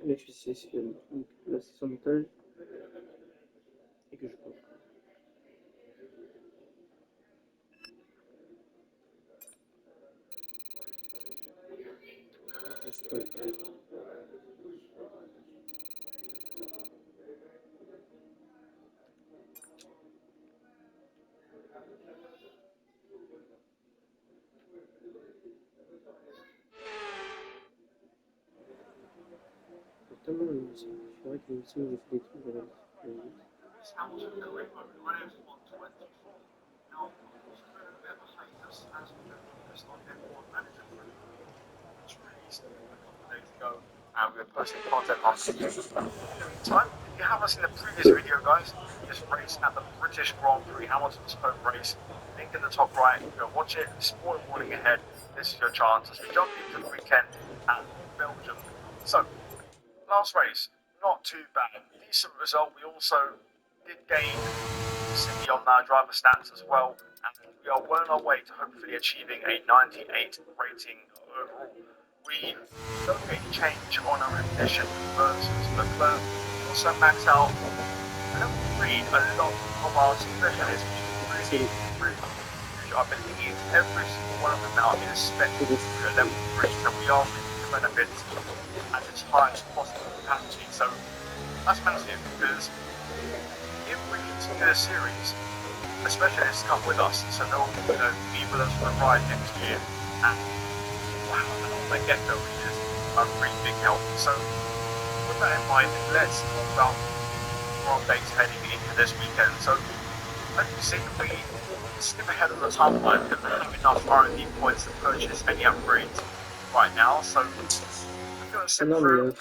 Mais je sais si la session montage et que je peux. Pourtant, c'est vrai que l'émission où j'ai fait des trucs, j'avais And we're posting content on time. If you haven't seen the previous video, guys, this race at the British Grand Prix Hamilton Spoke race, link in the top right. Go watch it. Spoiler warning ahead. This is your chance as we jump into the weekend at Belgium. So, last race, not too bad. Decent result. We also did gain City on our driver stats as well, and we are well on our way to hopefully achieving a 98 rating overall. We don't get any change on our ignition versus Leclerc. We also max out. I don't read a lot of our specialists, which is really huge. I believe every single one of them now is spec to level 3, so we are reaping the benefits at its highest possible capacity. So that's massive, because if we continue the series, the specialists come with us, so they'll be with us for the ride next year. And wow, the get-go is a really big help. So with that in mind, let's talk about more updates heading into this weekend. So as you see, we skip ahead of the timeline because we don't have enough R&D points to purchase any upgrades right now. So we're going to sit through and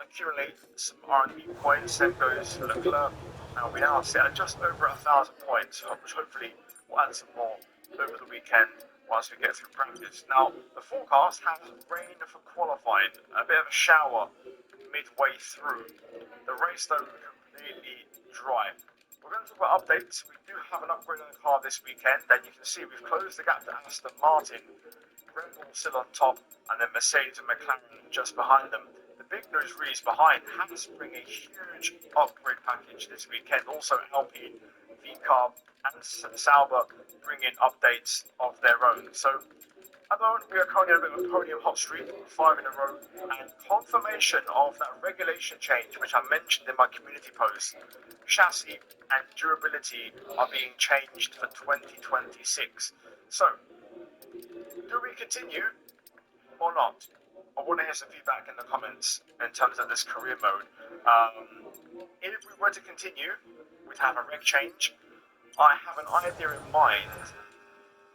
accumulate some R&D points. Then goes Leclerc. Now we now sit at just over 1,000 points, which hopefully will add some more over the weekend once we get through practice. Now, the forecast has rain for qualifying, a bit of a shower midway through. The race, though, completely dry. We're going to talk about updates. We do have an upgrade on the car this weekend, and you can see we've closed the gap to Aston Martin. Red Bull still on top, and then Mercedes and McLaren just behind them. The big news really is behind. Haas bring a huge upgrade package this weekend. Also, Alpine, VCarb, and Sauber bring in updates of their own. So at the moment, we are currently on a bit of a podium hot streak, 5 in a row, and confirmation of that regulation change, which I mentioned in my community post. Chassis and durability are being changed for 2026. So, do we continue or not? I want to hear some feedback in the comments in terms of this career mode. If we were to continue, we'd have a reg change. I have an idea in mind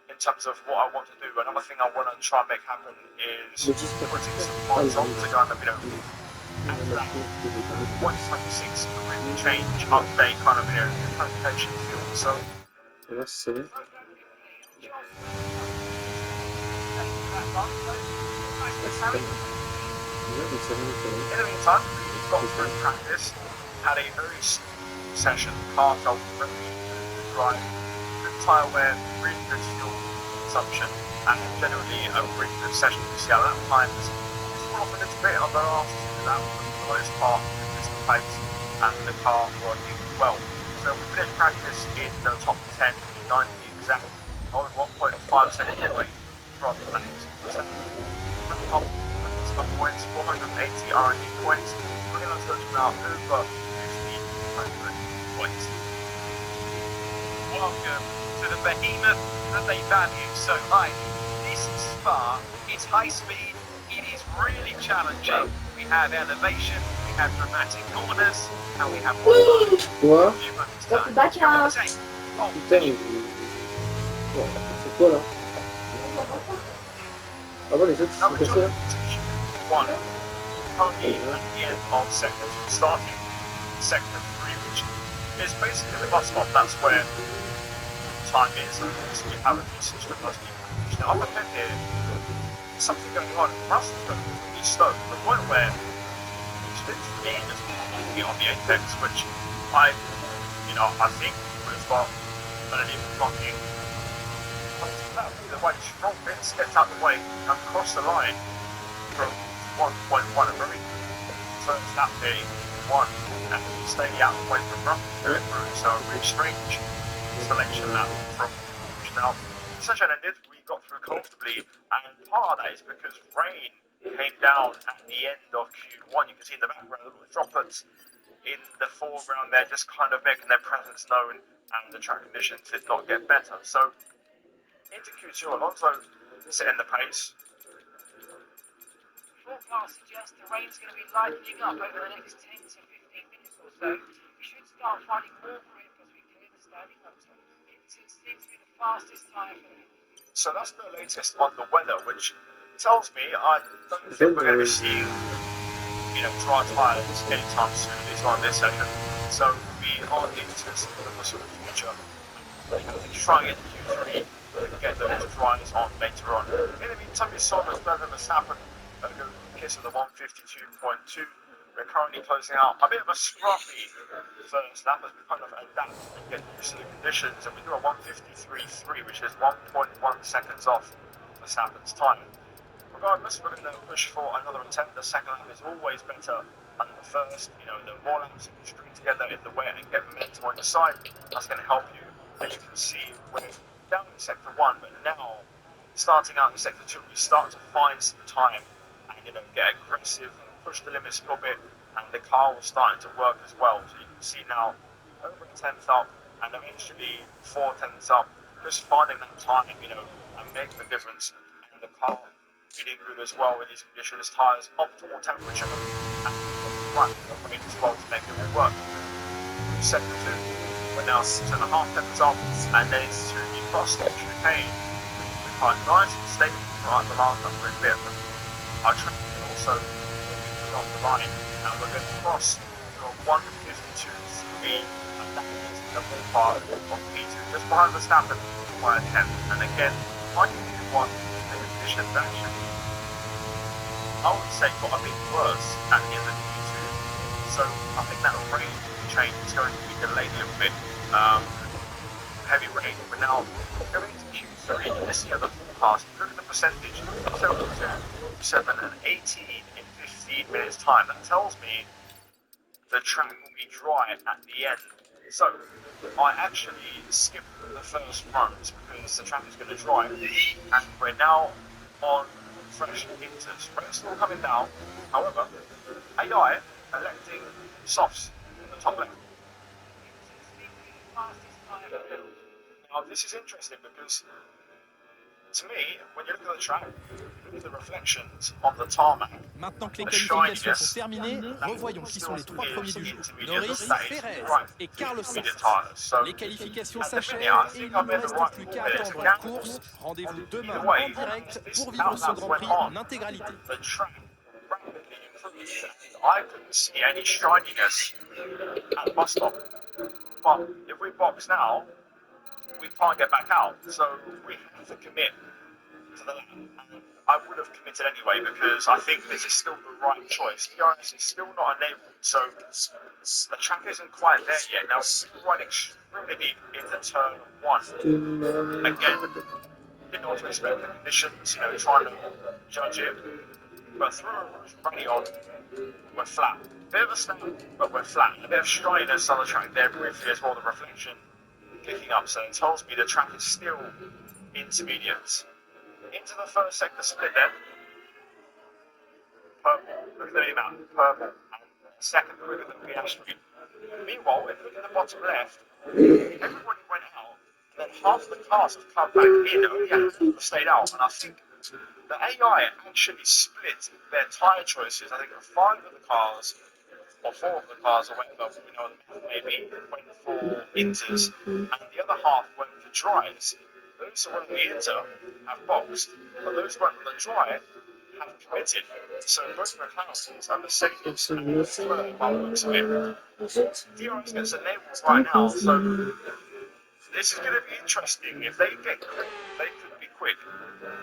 in terms of what I want to do. Another thing I want to try and make happen is putting some mods on to kind of, after that 126 career change update kind of, presentation feel. So, Merci. In the meantime, we've got through practice, had a very smooth session, car felt very dry, good tyre wear, really good fuel consumption, and generally a really good session to see how that time is off a little bit on the last two laps, but for the most part, consistent pace and the car working well. So we finished practice in the top 10, 90 exact, on 1.5 seconds away from the next top points, 480 R&D points. We're going to touch about over 1,500 points. Welcome to the behemoth that they value so highly. This Spa, it's high speed, it is really challenging. We have elevation, we have dramatic corners, and we have Quoi? Bâtard. Putain, bon, c'est quoi là? Ah bon, les autres sont cassés là? One, only at the end of sector 2, starting sector 3, which is basically the bus stop. That's where time is, so we have a decent strip most people. Now, up ahead here, something going on. Russell's going really slow to the point where he's literally just walking on the apex, which I think would have got an even blocking. The way strong bits gets out the way and cross the line from 1.1, a very first lap day one, and stay out of the way from Russell through. So a really strange selection lap from now. Session ended, we got through comfortably, and part of that is because rain came down at the end of Q1. You can see in the background the little droplets in the foreground there, just kind of making their presence known, and the track conditions did not get better. So into Q2, Alonso setting the pace. Forecast suggests the rain's going to be lightening up over the next 10 to 15 minutes or so. We should start finding more grip as we clear the standing motor. It seems to be the fastest tyre for them. So that's the latest on the weather, which tells me I don't think we're going to be seeing dry tyres anytime soon, at least on this session. So we are into this for the foreseeable future. Trying it in Q3 to get those dries on later on. In the meantime, we saw the weather Verstappen go kiss of the 152.2. We're currently closing out a bit of a scruffy first lap as we kind of adapt and get used to the conditions, and we do a 153.3, which is 1.1 seconds off Verstappen's time. Regardless, we're going to push for another attempt. The second lap is always better than the first. The more laps you can string together in the wet and get momentum on your side, that's going to help you. As you can see, we're down in sector 1, but now, starting out in sector 2, we start to find some time and get aggressive, push the limits a little bit, and the car was starting to work as well. So you can see now over a tenth up and eventually 4 tenths up, just finding that time, and making the difference. And the car feeling good as well in these conditions, tyres optimal temperature and right weight as well to make it all work. Sector 2, we're now 6.5 tenths up, and then it's to the cross the chicane. We're quite nice and stable throughout the last number of bit. Our track is also along the line, and we're going to cross to a 152.3, and that is the ballpark of P2, just behind Verstappen by a tenth. And again, I can do one the conditions actually, I would say, got a bit worse at the end of Q2. So I think that rain change is going to be delayed a little bit. Heavy rain, but now going into Q3, let's see how the forecast, look at the percentage, 72, 7 and 18 in 15 minutes time. That tells me the track will be dry at the end. So I actually skipped the first runs because the track is going to dry, and we're now on fresh inters. Rain's still coming down, however, AI electing softs in the top left. Now this is interesting because, to me, when you look at the track, look at the reflections on the tarmac. Maintenant que les qualifications sont terminées, revoyons qui sont les 3 premiers du jour. Norris, Perez et Carlos Sainz. Les qualifications s'achèvent et il ne nous reste plus qu'à attendre la course. Rendez-vous demain en direct pour vivre ce Grand Prix en intégralité. I couldn't see any shininess at the bus stop. But if we box now, we can't get back out. So we have to commit to the lap. And I would have committed anyway because I think this is still the right choice. DRS is still not enabled, so the track isn't quite there yet. Now we're running extremely deep into turn 1. Again, didn't know what to expect the conditions, trying to judge it. But through running on, we're flat. Bit of a snap, but we're flat. A bit of shininess on the track there briefly as well, the reflection picking up. So it tells me the track is still intermediate. Into the first sector split then. Purple, look at the map, purple. And second, look at the piastri. Meanwhile, if you look at the bottom left, everybody went out, and then half the cars have come back in, only half have stayed out. And I think the AI actually split their tyre choices. I think 5 of the cars, or 4 of the cars, or whatever, maybe went for inters, and the other half went for dries. Those who went on the inter have boxed, but those who went on the dry have committed. So both McLarens and Mercedes and Leclerc by the looks of it. DRS gets enabled right now, so This is going to be interesting. If they get quick, they could be quick.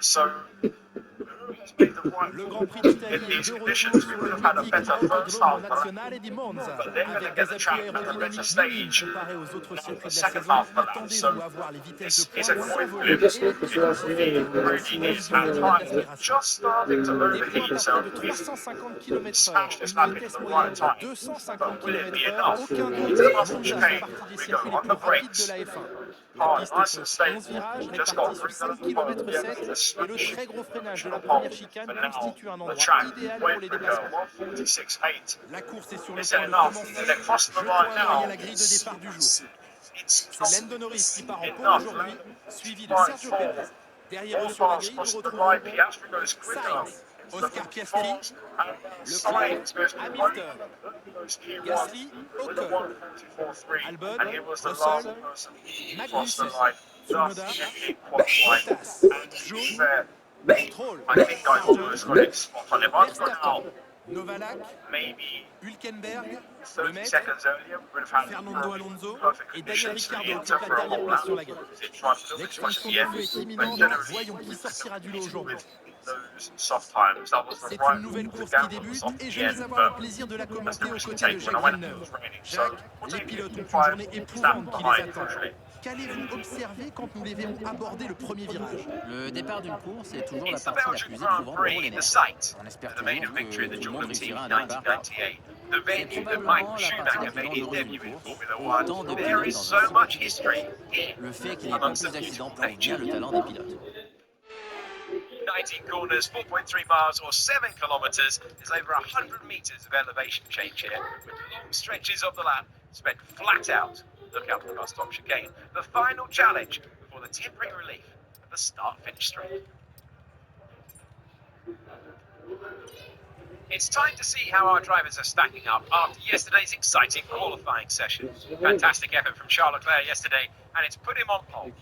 So, who has made the right Le call? Grand Prix In d'Italie these est de conditions, retour we sur would le have had a mythique better first Autodromo half, Nazionale di Monza. but they're going to Avec get des the appuis track at the aérodynamiques rest minimes stage. comparés aux autres Now, circuits the de la second saison, half for that. So, attendez-vous à voir les vitesses de it's pointe a coin s'envoler flip. et les pilotes It profiter de la really is. finesse du And circuit time d'aspiration. just starting to Des overheat. pointes à So, près de he's 350 km/h, smashed this une lap at vitesse the moyenne right de time. 250 But will it be km/h, enough? aucun doute, Into the last Monza fait chicane, partie des we go circuits les on plus the rapides de brakes. la F1. La Hard, piste nice and compte stable. 11 virages Just répartis got sur 5 the km yeah, 7 the et le switch très gros freinage de to la the pole. première chicane But now constitue un the endroit track idéal went pour les for dépassements. 146.8. La course est sur le Is it point de enough? commencer. They're crossing the Jetons line un œil à now. la grille de départ du jour. It's C'est Lando Norris qui part en pôle enough. aujourd'hui, suivi de Right, Sergio four. Pérez. Derrière eux All sur la cars grille, nous crossing the retrouvons line. Piastri goes quicker. Sainz, Oscar Piastri, And Leclerc, Sainz goes Hamilton, goes P1 Gasly, with a Ocon, 144.3. Albon, And he was the Russell, last person to cross the Magnussen, line. Thus, Tsunoda, he qualified. Bottas, And to be Zhou, fair, Stroll, I think I almost got Sargent, it spot on. If I'd gone Verstappen, out Novalak, maybe Hülkenberg, 30 Lemaitre, seconds earlier, we would have had Fernando Alonso perfect et Daniel conditions for Ricciardo the occupent la Inter for a dernière whole place lap. sur la grille. It tried to look too much at L'extinction the du end, feu est but imminente, generally voyons qui we sortira du lot competed aujourd'hui. with those soft times. That was the C'est right une nouvelle move to course qui gamble on the débute soft et at je the vais end, avoir le but plaisir de la that's the commenter aux risk you côtés de take when I Jacques went and it Villeneuve. was raining. So Jacques, we'll les take pilotes ont une 55 journée éprouvante qui les behind attend. usually. Qu'allez-vous observer quand nous les verrons aborder le premier virage? Le départ d'une course est toujours la It's the partie la Belgian plus Grand éprouvante pour les Prix, the nerfs. site On espère of the maiden toujours victory que of the tout le monde Jordan team réussira in à ne pas. 1998, the C'est venue that Michael probablement la partie la Schumacher plus made his dangereuse debut d'une in course, Formula One. autant de There pilotes is dans so un seul much cockpit. history here Le fait qu'il n'y ait pas amongst plus the d'accidents beautiful prouve bien nature. le talent des pilotes. 19 corners, 4.3 miles or 7 kilometres. There's over 100 metres of elevation change here, with long stretches of the lap spent flat out. Look out for the stop chicane. The final challenge before the temporary relief of the start-finish straight. It's time to see how our drivers are stacking up after yesterday's exciting qualifying session. Fantastic effort from Charles Leclerc yesterday, and it's put him on pole.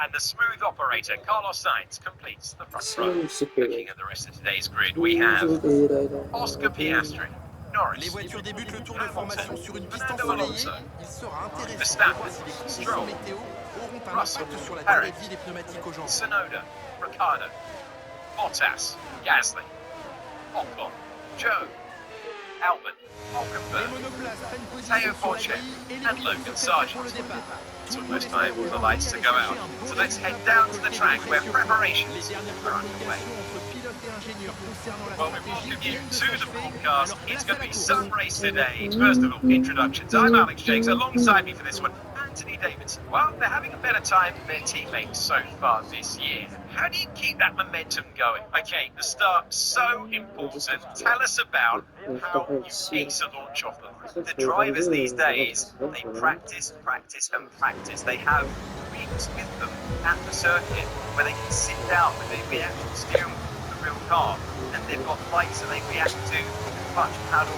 And the smooth operator, Carlos Sainz, completes the front row. Looking at the rest of today's grid, we have Oscar Piastri, Les Norris, voitures débutent le tour de formation sur une piste Fernando ensoleillée. Alonso, Il sera intéressant de Verstappen, voir si les conditions Stroll, météo auront un Russell, impact sur la Perez, durée de vie des pneumatiques aujourd'hui. Tsunoda, Ricciardo, Bottas, Gasly, Ocon, Joe, Albon, Les Hulkenberg, monoplaces prennent Teo position sur la Porcher, grille et les and pilotes Logan se préparent Sargent. pour le départ. It's almost time for the lights to go out. So let's head down to the track where Les preparations dernières are underway. communications entre pilotes et ingénieurs concernant la Well, we stratégie welcome you viennent de to the s'achever. broadcast. Alors, It's place à going to la be course. some race today. First of all, introductions. I'm Alex Jakes. Alongside me for this one, Anthony Davidson. Well, they're having a better time than their teammates so far this year. How do you keep that momentum going? Okay, the start, so important. Tell us about how you ace a launch off the line. The drivers these days, they Practice, practice, and practice. They have rigs with them at the circuit where they can sit down with the actual steering wheel of the real car, and they've got lights that they react to. The clutch paddle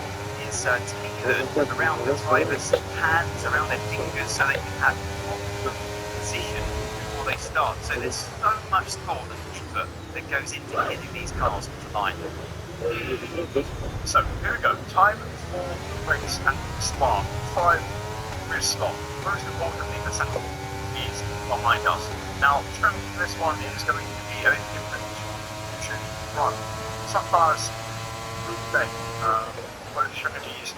is tailored around the driver's hands, around their fingers, so they can have optimum position before they start. So there's so much thought and effort that goes into getting these cars to the line. So here we go. Time for the race at Spa. 5 grid slot. Most importantly, the second is behind us. Now, trim this one is going to be a different to run. Some cars today, both strategies,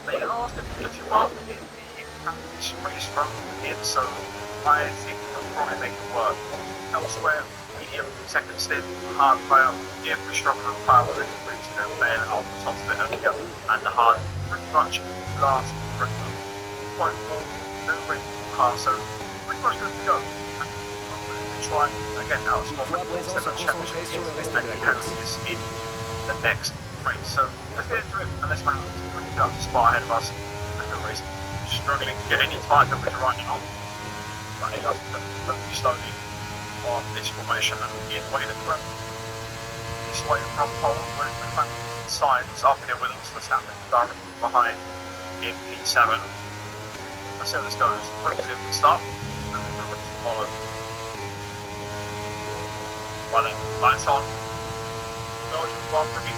they last a bit too long in the have this race from here, so I think we'll probably make it work. Elsewhere, medium, second stint, hard player, yeah, pretty strong on power, really, you know, playing on the top of it earlier, and the hard, pretty much last, pretty much, quite full, no ring car, so pretty much good to go. Try again now, it's more than a championship, and you can see this in the next race. So let's get into it, and let's man, it's pretty tough spot ahead of us. And the race struggling to get any tyre coverage right now. But it does very slowly on this formation and in the way that we're this way from pole, where the fact signs up here with us, let's happen directly behind in P7. Let's see how this goes. Pretty good start, and then the race follow. Well then, lights on. Belgium Grand Prix.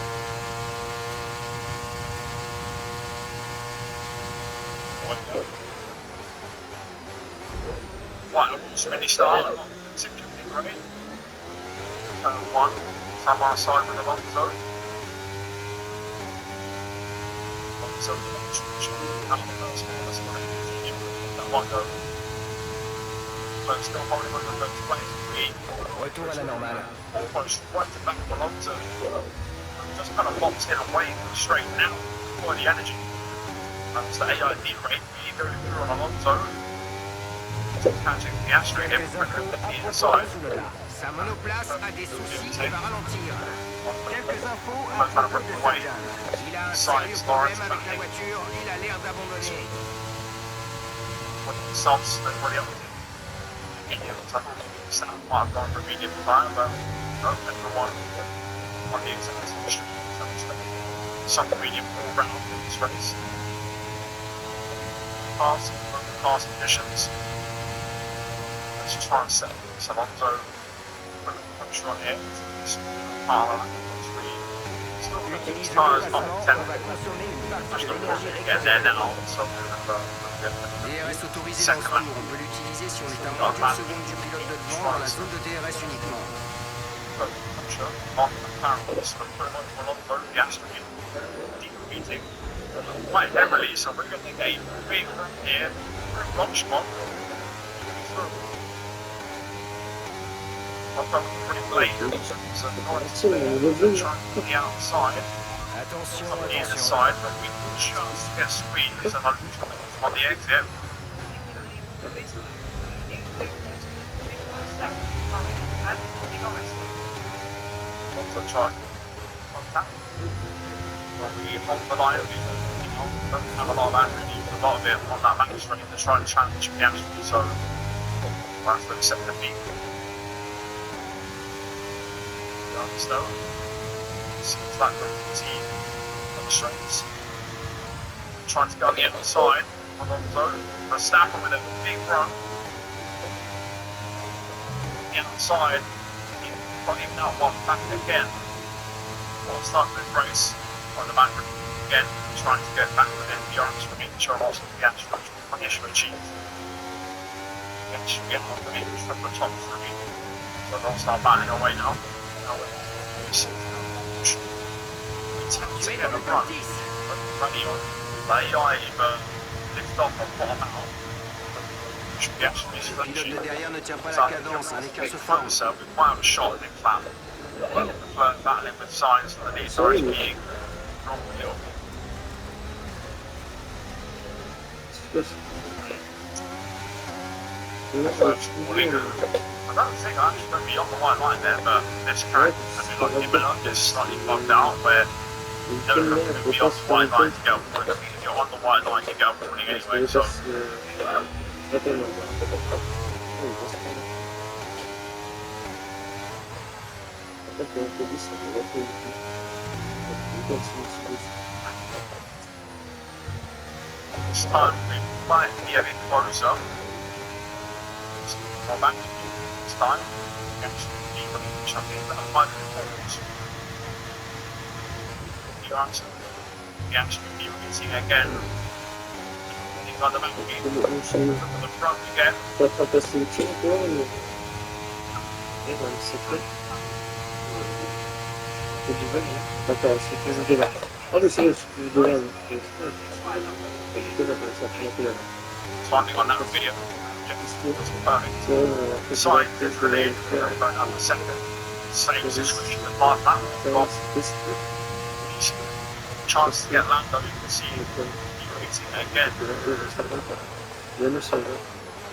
Quite a spinny start, not particularly great. Turn 1, side by side with Alonso. Alonso, that one go. But still holding on to the place. Retour à la normale. Almost right to back of Alonso. Just kind of locks in away from straight now for the energy. That's the AID rate. We go through on Alonso. Catching the Astro in the inside. Sa monoplace a des soucis et va ralentir. Quelques infos I'm à trying to propos rip de away. Sagan. Il a un sérieux problème avec la voiture, il a l'air d'abandonner. Softs than what the other mediums. I thought Sam might have gone for a medium tire, but no, everyone on the exact same street. Some medium all round in this race. Pass conditions. Let's try and set Alonso with a puncture on here. Still putting these tyres on 10. Actually, get there now, so DRS autorisé dans ce tour, on peut l'utiliser si on est à moins d'une seconde du pilote de devant dans la zone de DRS uniquement. Quite heavily, so we're going to get a big run here through Rochmont. Pretty late, so nice trying to the outside. Attention, On the attention. inside, but we can just get squeezed and on the exit. Also try contact. When we hold the line, we don't have a lot of action, use a lot of it on that back straight to try and challenge the action, so we'll have to accept defeat. So, seems like we're easy on the straights. Trying to go on the outside on Alonso. Verstappen with a big run. The outside, not even out one back again. We'll start the race on the back again, trying to get back within the orange from each or also the actual achieve. Should get on the finish from the top three. So they'll start battling away now. We tend to get a run. Running on AI, but lift off and bottom out. Should be actually Le pilote de derrière ne tient pas la so, cadence, un écart se front forme. so we might have a shot in flat. Battling with signs that the leads are being wrong hill. I don't think I'm actually going to be on the white line there, but this track, I feel like Imola is slightly bugged out where you don't have to be on the white line to get up running. If you're on the white line, you get up running anyway, so this time we might be a bit closer. More back this time. Actually, even something that might be forwards. The answer, the actually be releasing again. You've got the back again. To the front again. timing on that video. It's perfect. Side is brilliant, going up a second. Same situation as last lap. Got chance to get Lando, you can see increasing it again.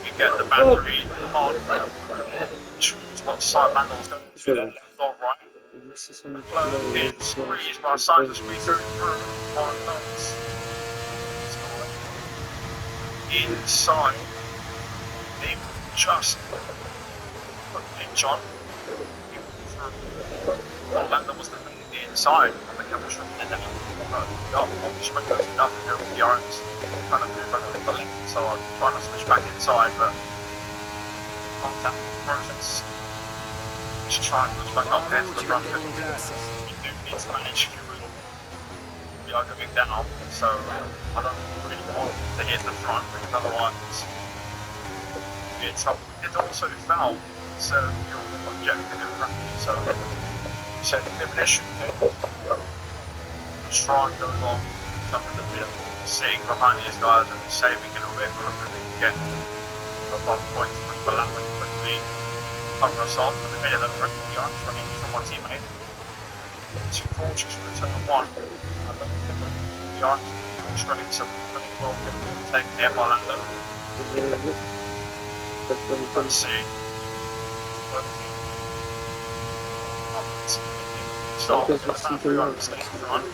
You get the battery on. Choose what side Lando's going to left or right. Flow in squeeze by side of squeeze through on those. Inside, they just put the pitch on. Lando was the inside on the camera shot, and then straight goes enough to do with the arms, kind of move over the length, so I'm trying to switch back inside, but contact process. Just try and push back up there to the front. You do need to manage fuel. We are going down, so I don't really want to hit the front because otherwise we get trouble. It also foul, so your objective in front of you, so set elimination. Just try and go along, jump in the middle, sitting behind these guys and saving a little bit for them to get above points for that one quickly. Cover us off in the middle of the arms running from my teammate. Two fortunes for the turn one. The arms running some pretty well taken there by Lando. Let's see. Stop, battery on the stage front.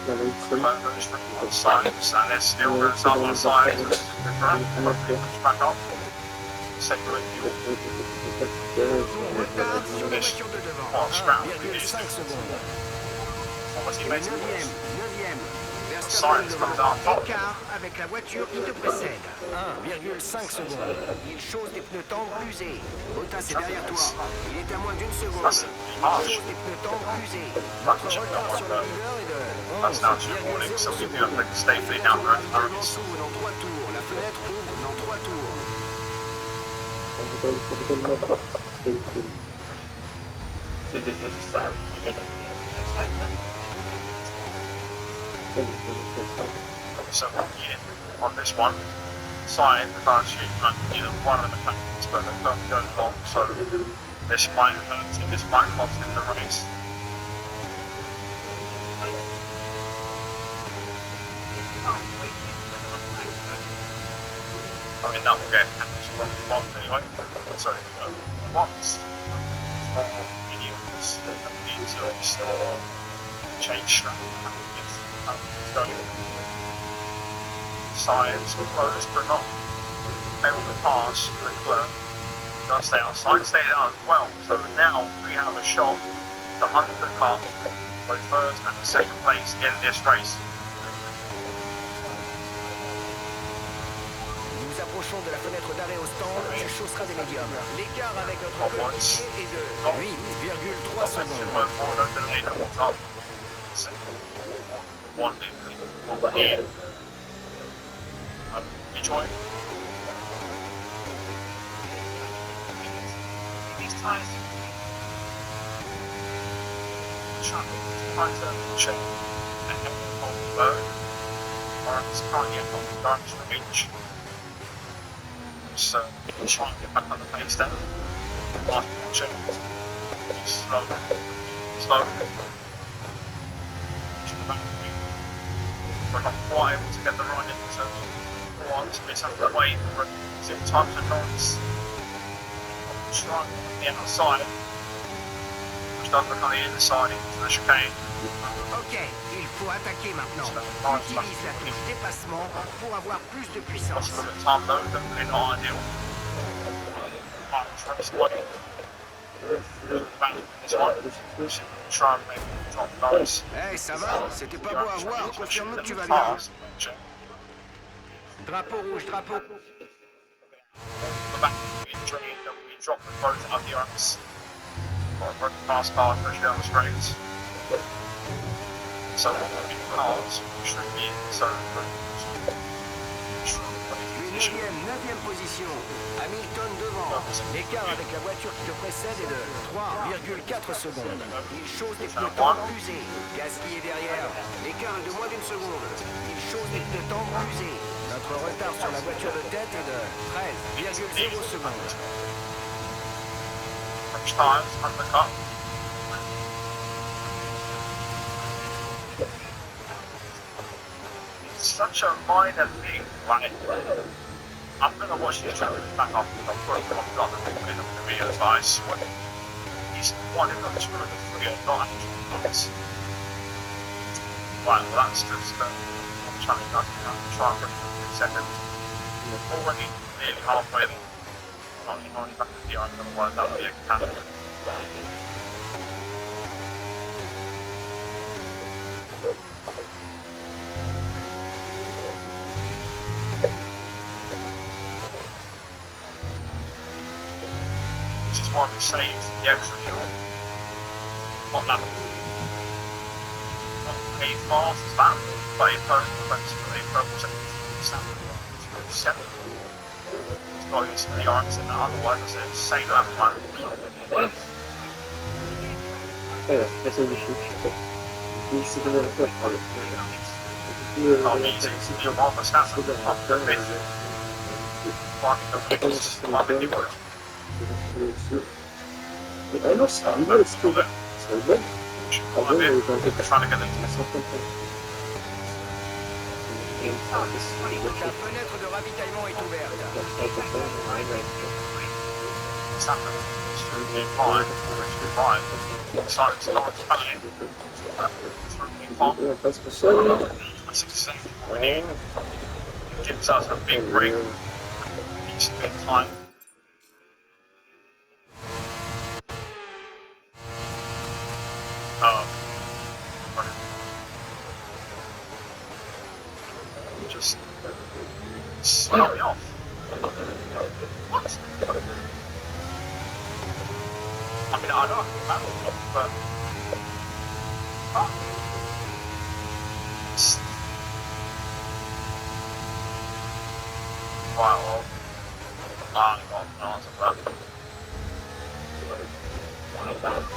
Logo's running on sides, and there's still going some on sides. This is the front, push back up. Separate you. Finish. Oh, scrap. What's he making? Science comes out top. Écart avec la voiture qui te précède. 1,5 secondes. Il chausse des pneus tendres usés. Bottas est derrière toi. Il est à moins d'une seconde. Il chausse des pneus tendres usés. Notre retard sur le leader est de 11,6 secondes. Lancement dans 3 tours. La fenêtre ouvre dans 3 tours. So on this one side, the car sheet either one of the mechanics, but they don't go long, so this might hurt, this might cost in the race. I mean, that will get damaged from the bottom anyway, so once more videos that need to restore, change strap. Sides closed, but not able to pass the curve. Just stay outside, stay down as well. So now we have a shot to undercut both first and second place in this race. Nous approchons de la fenêtre d'arrêt au stand, tu chausseras des médiums. L'écart avec notre coéquipier est de 8,3 secondes. One here. Enjoy. These ties trying to check and help on the boat. Or it's currently up on the garbage for each. So try and get back on the pace down. Last check. Slow. We're not quite able to get the right in terms of one to miss out the way for 6 times the Norris. Try on the outside, which does become the inside into the chicane. Ok, il faut attaquer maintenant. Utilise la touche dépassement pour avoir plus de puissance. Possible at time though, definitely not ideal. Trace way. Back this one. Try and make it drop Norris. Hey, ça va? C'était pas beau à voir. Confirme que tu vas bien. Drapeau rouge, drapeau. The back injury that we dropped the boat out the arms. Got a fast car push down the straights. So cars should be so Tu es 9e position. Hamilton devant. L'écart avec la voiture qui te précède est de 3,4 secondes. Il chausse des pneus tendres usés. Gasly est derrière. L'écart est de moins d'une seconde. Il chausse des pneus tendres usés. Notre Notre retard sur la voiture de tête est de 13,0 secondes. French tyres, undercut. It's such a minor thing, right? I'm gonna watch these trailers back up. I've got the videos, I swear. He's one of the 2 and the 3 are not actually points. Right, well that's just one challenge I can try and get in seconds. Already nearly halfway there. I'm trying back to the iron, otherwise that would be a cannon. Which is why we saved the extra fuel. Not that. Not as fast as that, but it was 7. It's got used to the irons in that, otherwise it's a same lap time. Voilà, la seule des choses. Et c'est de la fois, je parle. Not easy, you know, the stats are not the bit. Finding the fixes, finding the wood. Ah non, c'est un mal, c'est bon. C'est bon. Quite a bit, trying to get them La fenêtre de ravitaillement est ouverte. It's happening. It's fine. It's fine. It's like it's not Italian. It's fine. On passe au sol. 67 winning. It gives us a big break. Each big time. Just smell me off. What? I mean, I know I can battle them, but... Oh. Right, well... I got an answer for that.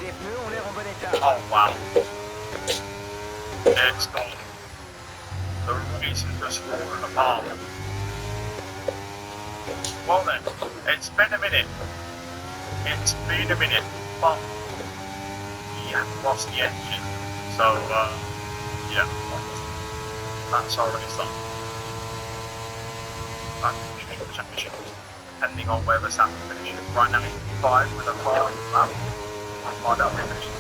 Les pneus ont l'air en bon état. Oh, wow. It's gone. The race is just falling apart. Well then, it's been a minute. It's been a minute, but we have lost the engine. So, yeah, that's our race done. Back to the championship, depending on where Verstappen finishes. Right now, 5 with a 5 lap. I'll find out where he finishes.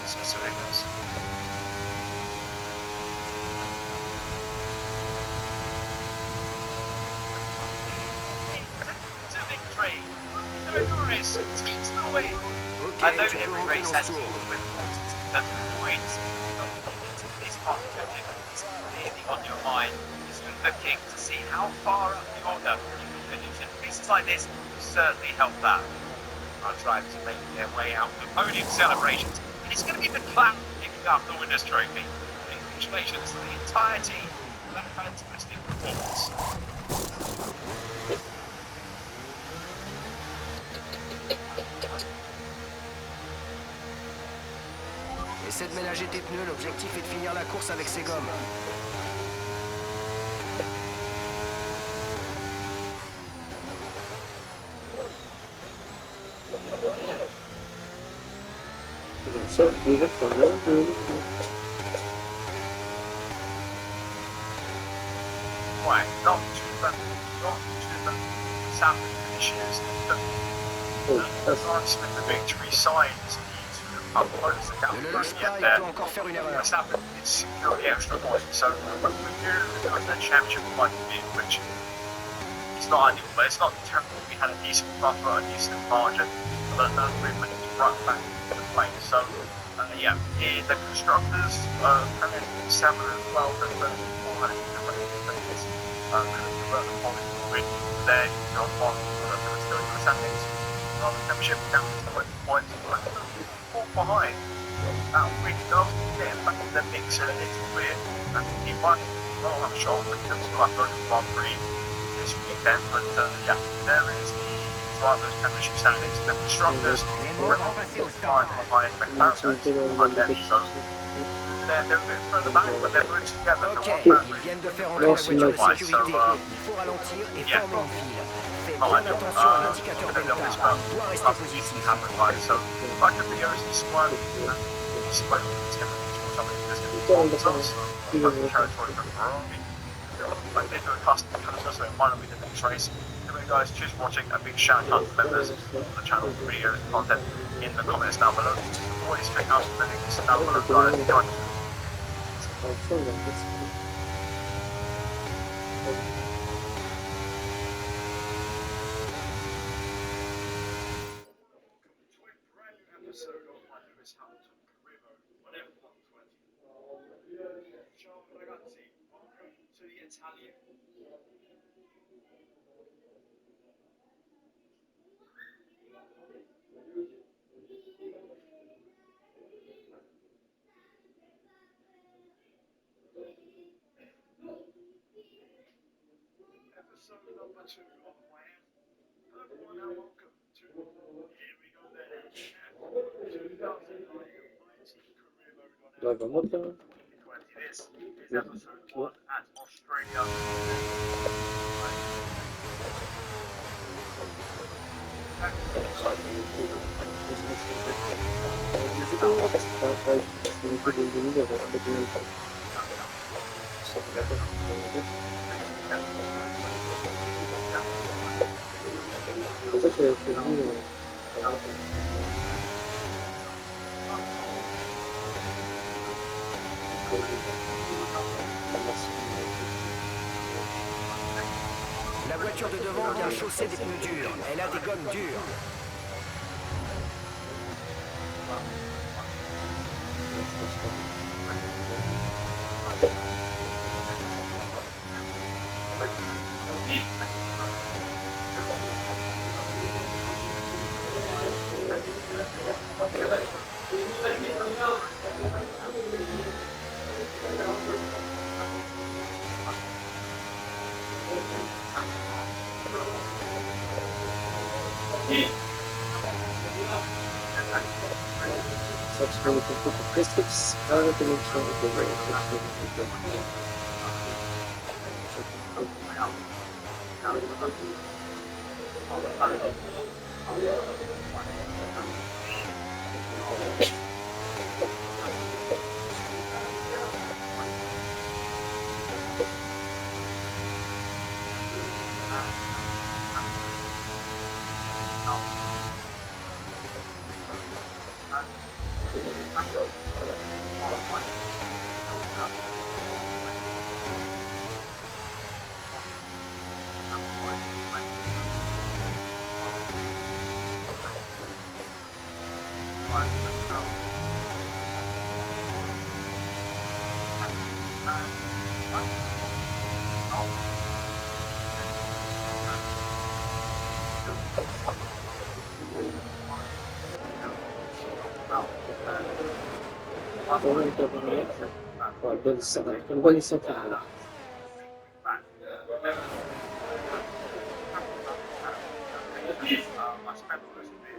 Specifics. Takes the win. I know every race has people with the points. This part of it is clearly on your mind. You're looking to see how far up the order you can finish. And races like this will certainly help that. Our drivers are making their way out with podium celebrations. And it's going to be the clown picking up the winner's trophy. Congratulations to the entire team for that fantastic performance. Essaie de ménager tes pneus, l'objectif est de finir la course avec ses gommes. Right, not too bad. Verstappen finishes the Smith the victory signs the opponents that Ne le lâche pas, il peut encore faire une erreur. Verstappen is secure the extra point. So we do the championship like we did, which is not ideal, but it's not terrible. We had a decent buffer, a decent margin, but we've managed to run back into the plane. So yeah, the constructors come in 7 and 12 and 34 and things. Convert the point to win. There you go on still in the standings. On the championship down to 20 points. Fall behind. That really does get back in the mix a little bit. And he might well have a shot with them to have a Grand Prix this weekend. But yeah, there is the drivers' championship standings. The constructors were on 5 behind McLaren. So they're a bit further back, but they're moving together. Ok, So one ils person viennent de faire Non, entrer la c'est voiture de mal. sécurité. Il faut ralentir et former une file. Fais bien attention à l'indicateur Delta. Il doit rester positif. happen, right? So if I could be OC squad, you see my something that's going to be us, custom territory for Ferrari. Like they do a custom custom, so it might not be the next race. Anyway, guys, cheers for watching. A big shout out to members of the channel for videos and content in the comments down below. Always check out the links down below, guys. Episode number 2 of Wham. Hello everyone and welcome to, here we go then, F1 2019 career mode on Drive a motor. 2020. This is episode 1 at Australia. La voiture de devant vient chausser des pneus durs. Elle a des gommes dures. Subsequently complete the physics out of the initial bonne santé. I spent most of it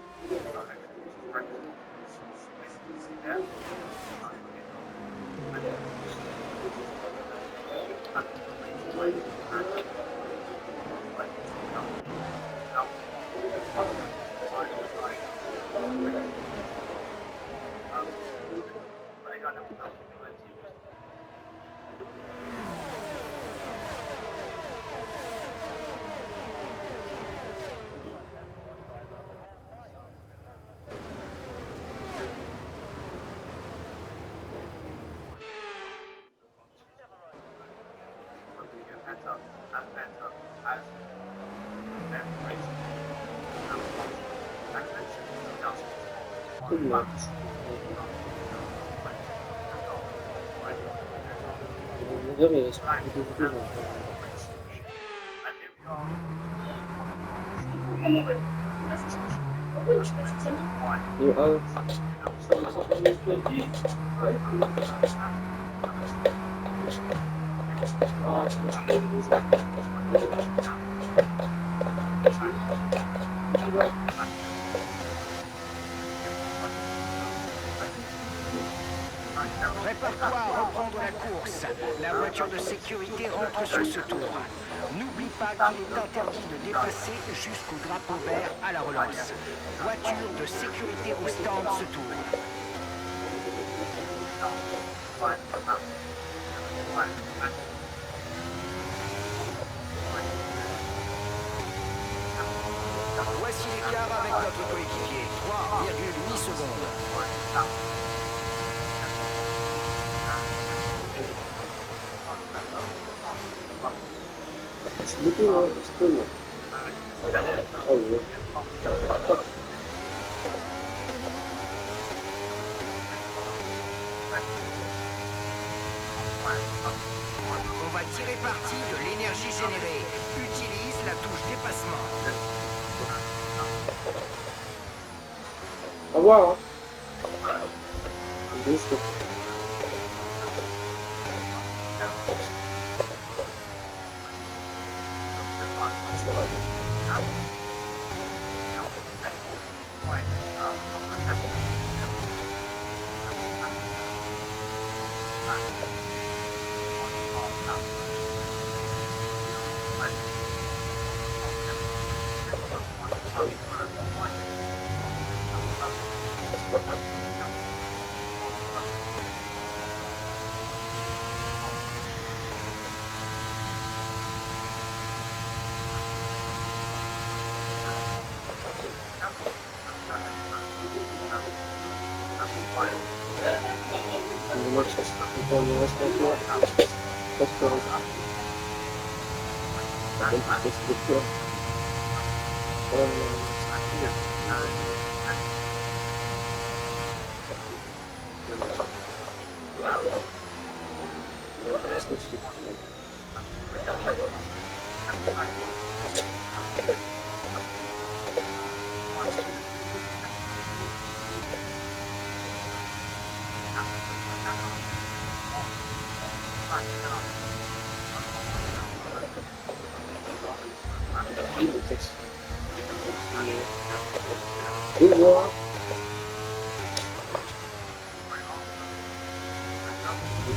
You are Prépare-toi à reprendre la course. La voiture de sécurité rentre sur ce tour. N'oublie pas qu'il est interdit de dépasser jusqu'au drapeau vert à la relance. Voiture de sécurité au stand ce tour. Voici l'écart avec notre coéquipier. 3,8 secondes. C'est beaucoup, hein, c'est cool. Oh, ouais. On va tirer parti de l'énergie générée. Utilise la touche dépassement. Au revoir. Hein. Bien sûr. Moi, je pense qu'on me reste encore. Parce que au revoir.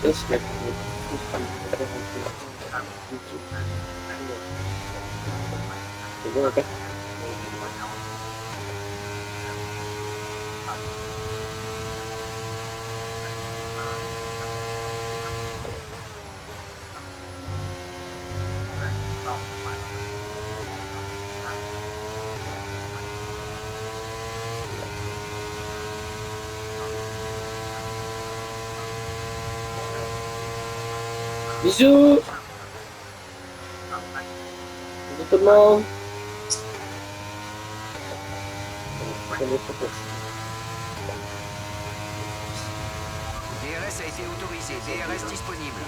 Est-ce que c'est bon, ok. Bisous. Bisous tout le monde. DRS a été autorisé. DRS disponible.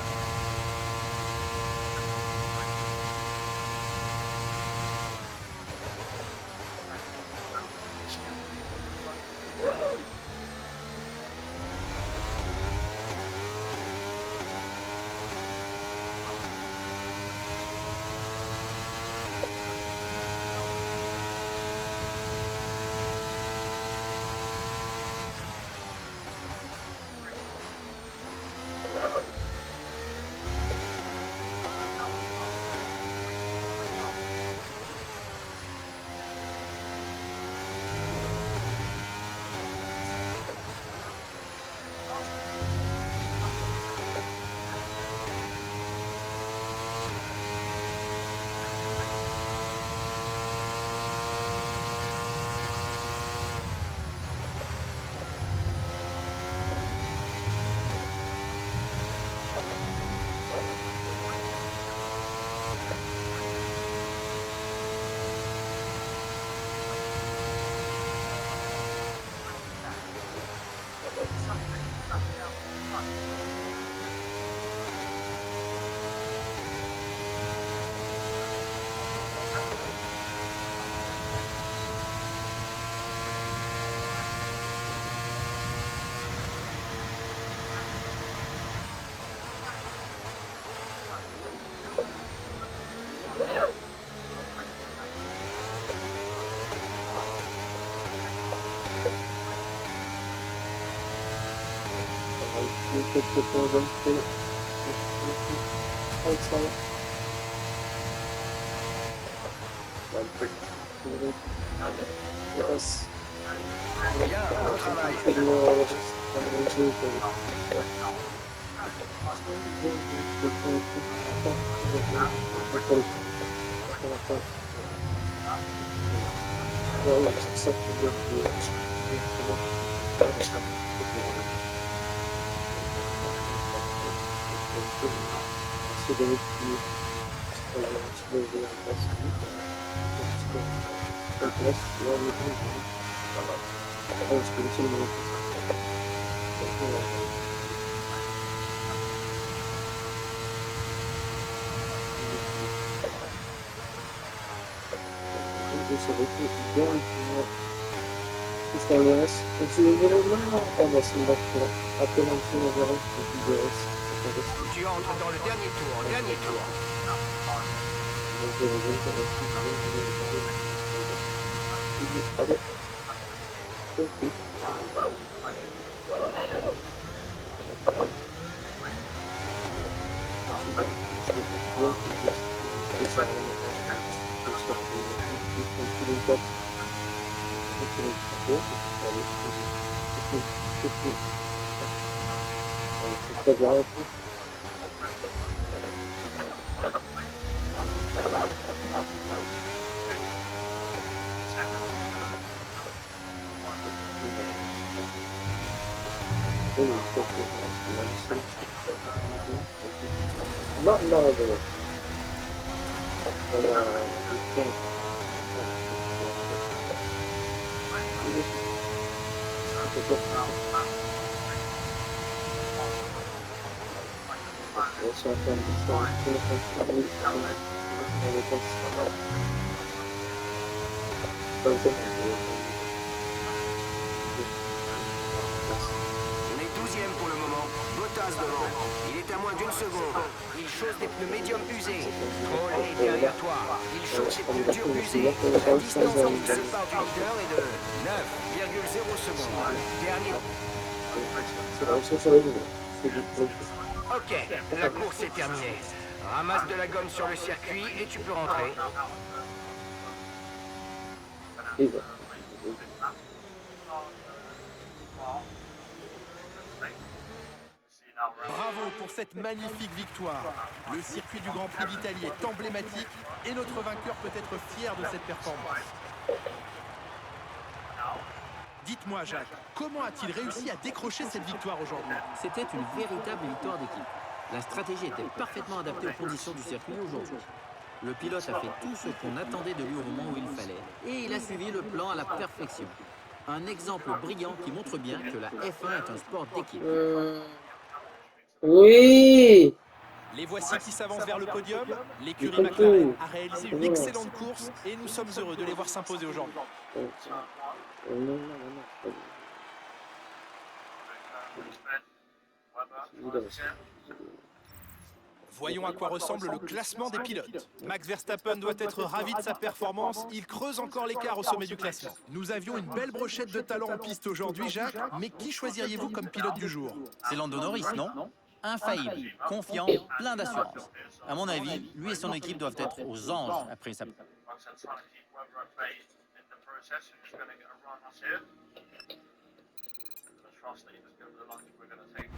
peut-être pour un bon fait. Outside. Yes. Bien, bon travail. Tu entres dans le dernier tour, dernier tour. No, no, no. On est 12e pour le moment. Bottas devant. Il est à moins d'une seconde. Il chausse des pneus médium usés. Troll est derrière toi. Il chausse des pneus durs usés. La distance qui nous sépare du leader est de 9,0 secondes. Dernier. Ok, la course est terminée. Ramasse de la gomme sur le circuit et tu peux rentrer. Bravo pour cette magnifique victoire. Le circuit du Grand Prix d'Italie est emblématique et notre vainqueur peut être fier de cette performance. Dites-moi Jacques, comment a-t-il réussi à décrocher cette victoire aujourd'hui? C'était une véritable victoire d'équipe. La stratégie était parfaitement adaptée aux conditions du circuit aujourd'hui. Le pilote a fait tout ce qu'on attendait de lui au moment où il fallait, et il a suivi le plan à la perfection. Un exemple brillant qui montre bien que la F1 est un sport d'équipe. Oui. Les voici qui s'avancent vers le podium. L'écurie McLaren a réalisé une excellente course et nous sommes heureux de les voir s'imposer aujourd'hui. Voyons à quoi ressemble le classement des pilotes. Max Verstappen doit être ravi de sa performance. Il creuse encore l'écart au sommet du classement. Nous avions une belle brochette de talent en piste aujourd'hui, Jacques. Mais qui choisiriez-vous comme pilote du jour? C'est Lando Norris, non? Infaillible, confiant, plein d'assurance. À mon avis, lui et son équipe doivent être aux anges après sa... Trust that he was going to the lunch we're going to take.